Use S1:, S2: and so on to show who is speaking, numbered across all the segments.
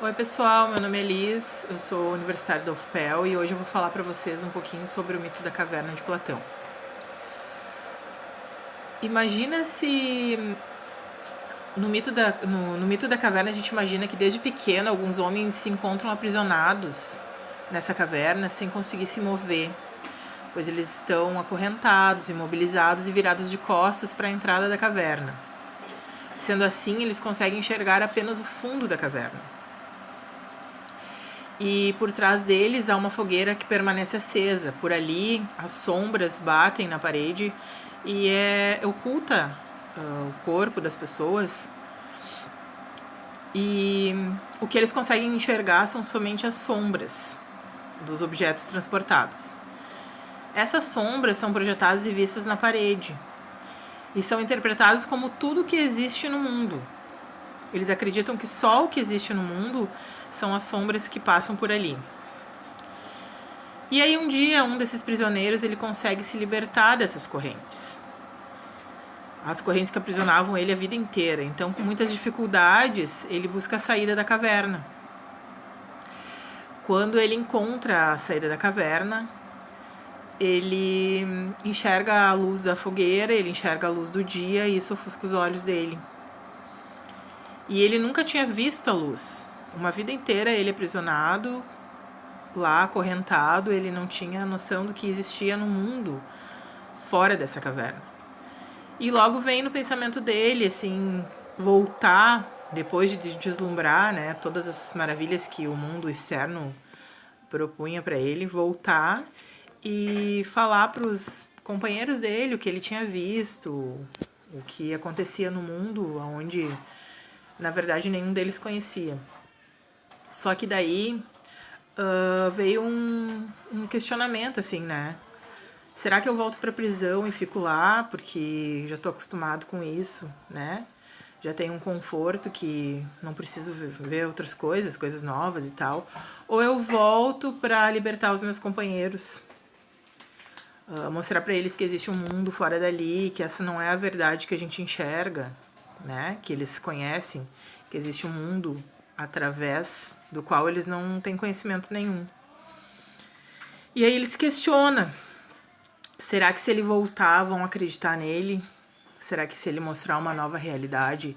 S1: Oi pessoal, meu nome é Liz, eu sou universitária da UFPEL e hoje eu vou falar para vocês um pouquinho sobre o mito da caverna de Platão. Imagina se no mito da caverna a gente imagina que desde pequeno alguns homens se encontram aprisionados nessa caverna sem conseguir se mover, pois eles estão acorrentados, imobilizados e virados de costas para a entrada da caverna. Sendo assim, eles conseguem enxergar apenas o fundo da caverna. E por trás deles há uma fogueira que permanece acesa. Por ali, as sombras batem na parede e oculta o corpo das pessoas. E o que eles conseguem enxergar são somente as sombras dos objetos transportados. Essas sombras são projetadas e vistas na parede e são interpretadas como tudo que existe no mundo. Eles acreditam que só o que existe no mundo são as sombras que passam por ali. E aí um dia, um desses prisioneiros, ele consegue se libertar dessas correntes. As correntes que aprisionavam ele a vida inteira. Então, com muitas dificuldades, ele busca a saída da caverna. Quando ele encontra a saída da caverna, ele enxerga a luz da fogueira, ele enxerga a luz do dia e isso ofusca os olhos dele. E ele nunca tinha visto a luz. Uma vida inteira ele aprisionado, lá acorrentado, ele não tinha noção do que existia no mundo fora dessa caverna. E logo vem no pensamento dele, assim, voltar, depois de deslumbrar, né, todas as maravilhas que o mundo externo propunha para ele, voltar e falar para os companheiros dele o que ele tinha visto, o que acontecia no mundo, onde, na verdade, nenhum deles conhecia. Só que daí veio um questionamento, assim, né? Será que eu volto pra prisão e fico lá, porque já tô acostumado com isso, né? Já tenho um conforto que não preciso ver outras coisas novas e tal. Ou eu volto pra libertar os meus companheiros, mostrar pra eles que existe um mundo fora dali, que essa não é a verdade que a gente enxerga, né? Que eles conhecem, que existe um mundo através do qual eles não têm conhecimento nenhum. E aí ele se questiona, será que se ele voltar vão acreditar nele? Será que se ele mostrar uma nova realidade,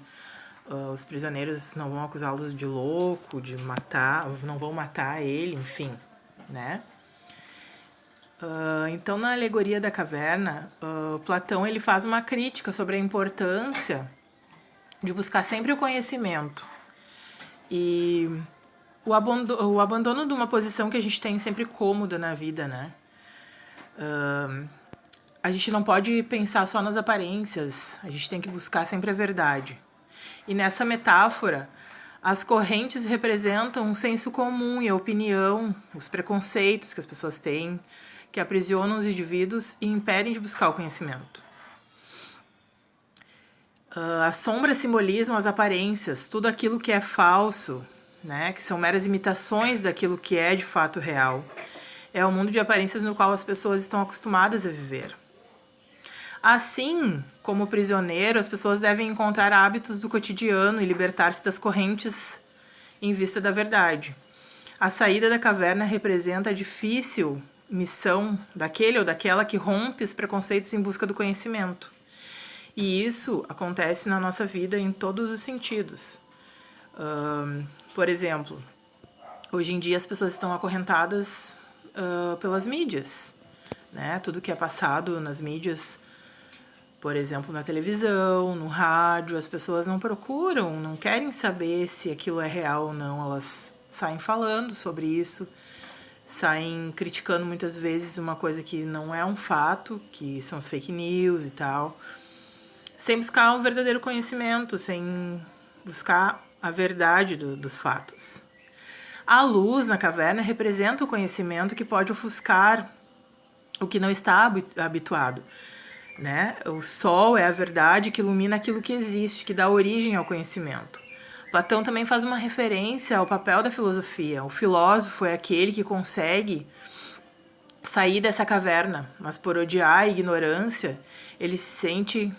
S1: os prisioneiros não vão acusá-los de louco, de matar, não vão matar ele, enfim, né? Então, na alegoria da caverna, Platão ele faz uma crítica sobre a importância de buscar sempre o conhecimento. E o abandono de uma posição que a gente tem sempre cômoda na vida, né? A gente não pode pensar só nas aparências, a gente tem que buscar sempre a verdade. E nessa metáfora, as correntes representam um senso comum e a opinião, os preconceitos que as pessoas têm, que aprisionam os indivíduos e impedem de buscar o conhecimento. As sombras simbolizam as aparências, tudo aquilo que é falso, né, que são meras imitações daquilo que é de fato real. É o mundo de aparências no qual as pessoas estão acostumadas a viver. Assim como prisioneiro, as pessoas devem encontrar hábitos do cotidiano e libertar-se das correntes em vista da verdade. A saída da caverna representa a difícil missão daquele ou daquela que rompe os preconceitos em busca do conhecimento. E isso acontece na nossa vida em todos os sentidos. Por exemplo, hoje em dia as pessoas estão acorrentadas pelas mídias, né? Tudo que é passado nas mídias, por exemplo, na televisão, no rádio, as pessoas não procuram, não querem saber se aquilo é real ou não. Elas saem falando sobre isso, saem criticando muitas vezes uma coisa que não é um fato, que são as fake news e tal, sem buscar um verdadeiro conhecimento, sem buscar a verdade dos fatos. A luz na caverna representa o conhecimento que pode ofuscar o que não está habituado, né? O sol é a verdade que ilumina aquilo que existe, que dá origem ao conhecimento. Platão também faz uma referência ao papel da filosofia. O filósofo é aquele que consegue sair dessa caverna, mas por odiar a ignorância, ele sente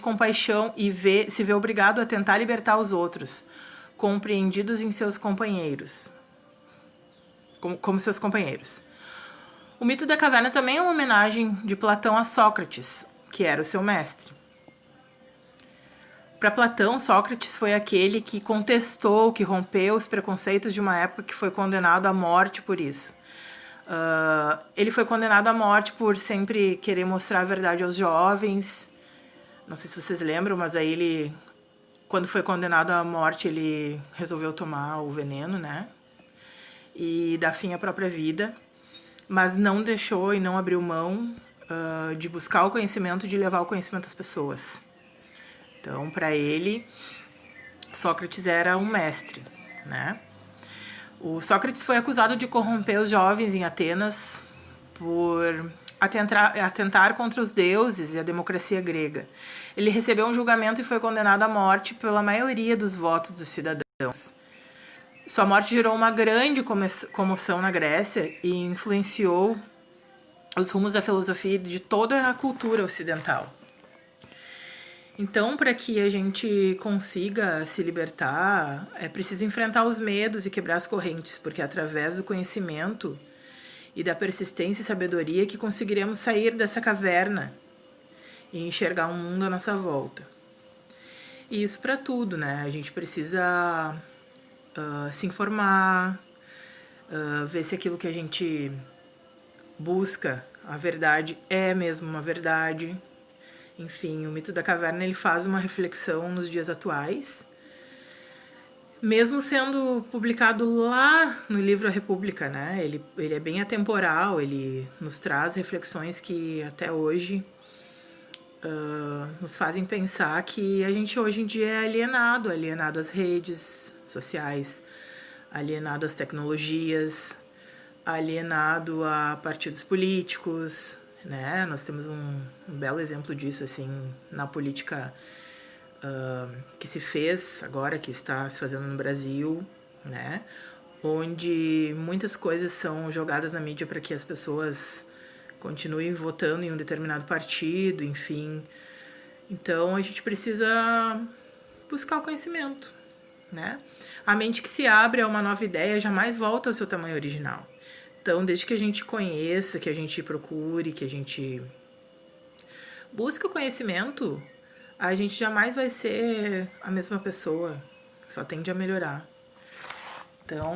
S1: compaixão e se vê obrigado a tentar libertar os outros, compreendidos em seus companheiros, como seus companheiros. O mito da caverna também é uma homenagem de Platão a Sócrates, que era o seu mestre. Para Platão, Sócrates foi aquele que contestou, que rompeu os preconceitos de uma época, que foi condenado à morte por isso. Ele foi condenado à morte por sempre querer mostrar a verdade aos jovens. Não sei se vocês lembram, mas aí ele, quando foi condenado à morte, ele resolveu tomar o veneno, né? E dar fim à própria vida. Mas não deixou e não abriu mão de buscar o conhecimento, de levar o conhecimento às pessoas. Então, para ele, Sócrates era um mestre, né? O Sócrates foi acusado de corromper os jovens em Atenas por atentar contra os deuses e a democracia grega. Ele recebeu um julgamento e foi condenado à morte pela maioria dos votos dos cidadãos. Sua morte gerou uma grande comoção na Grécia e influenciou os rumos da filosofia e de toda a cultura ocidental. Então, para que a gente consiga se libertar, é preciso enfrentar os medos e quebrar as correntes, porque é através do conhecimento e da persistência e sabedoria que conseguiremos sair dessa caverna e enxergar um mundo à nossa volta. E isso para tudo, né? A gente precisa se informar, ver se aquilo que a gente busca, a verdade é mesmo uma verdade. Enfim, o mito da caverna ele faz uma reflexão nos dias atuais, mesmo sendo publicado lá no livro A República, né? Ele é bem atemporal, ele nos traz reflexões que até hoje nos fazem pensar que a gente hoje em dia é alienado às redes sociais, alienado às tecnologias, alienado a partidos políticos, né? Nós temos um belo exemplo disso assim na política que se fez agora, que está se fazendo no Brasil, né? Onde muitas coisas são jogadas na mídia para que as pessoas continuem votando em um determinado partido, enfim. Então a gente precisa buscar o conhecimento, né? A mente que se abre a uma nova ideia jamais volta ao seu tamanho original. Então, desde que a gente conheça, que a gente procure, que a gente busque o conhecimento, a gente jamais vai ser a mesma pessoa, só tende a melhorar. Então,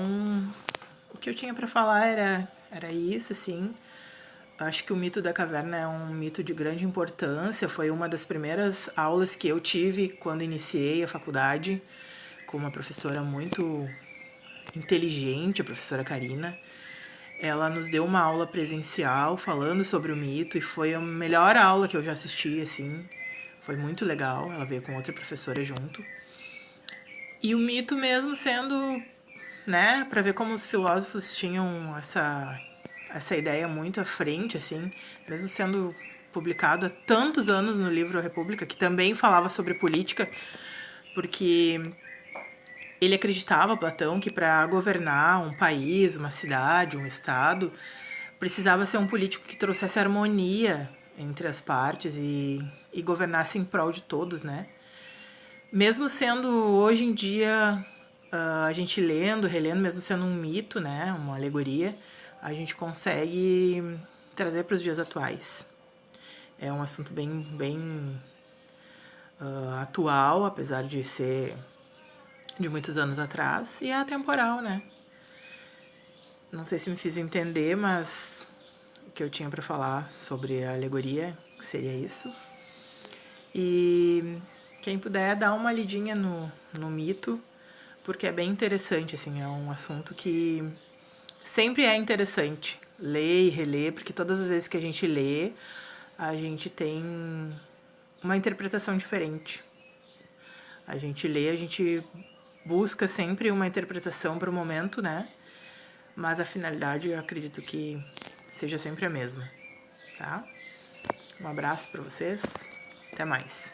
S1: o que eu tinha para falar era isso, assim. Acho que o mito da caverna é um mito de grande importância, foi uma das primeiras aulas que eu tive quando iniciei a faculdade, com uma professora muito inteligente, a professora Karina. Ela nos deu uma aula presencial falando sobre o mito e foi a melhor aula que eu já assisti, assim. Foi muito legal, ela veio com outra professora junto. E o mito mesmo sendo, né, para ver como os filósofos tinham essa ideia muito à frente, assim, mesmo sendo publicado há tantos anos no livro A República, que também falava sobre política, porque ele acreditava, Platão, que para governar um país, uma cidade, um estado, precisava ser um político que trouxesse harmonia entre as partes e governasse em prol de todos, né? Mesmo sendo hoje em dia, a gente lendo, relendo, mesmo sendo um mito, né, uma alegoria, a gente consegue trazer para os dias atuais. É um assunto bem atual, apesar de ser de muitos anos atrás, e é atemporal, né? Não sei se me fiz entender, mas o que eu tinha para falar sobre a alegoria seria isso. E quem puder dar uma lidinha no mito, porque é bem interessante, assim, é um assunto que sempre é interessante ler e reler, porque todas as vezes que a gente lê, a gente tem uma interpretação diferente. A gente lê, a gente busca sempre uma interpretação para o momento, né? Mas a finalidade eu acredito que seja sempre a mesma, tá? Um abraço para vocês, até mais.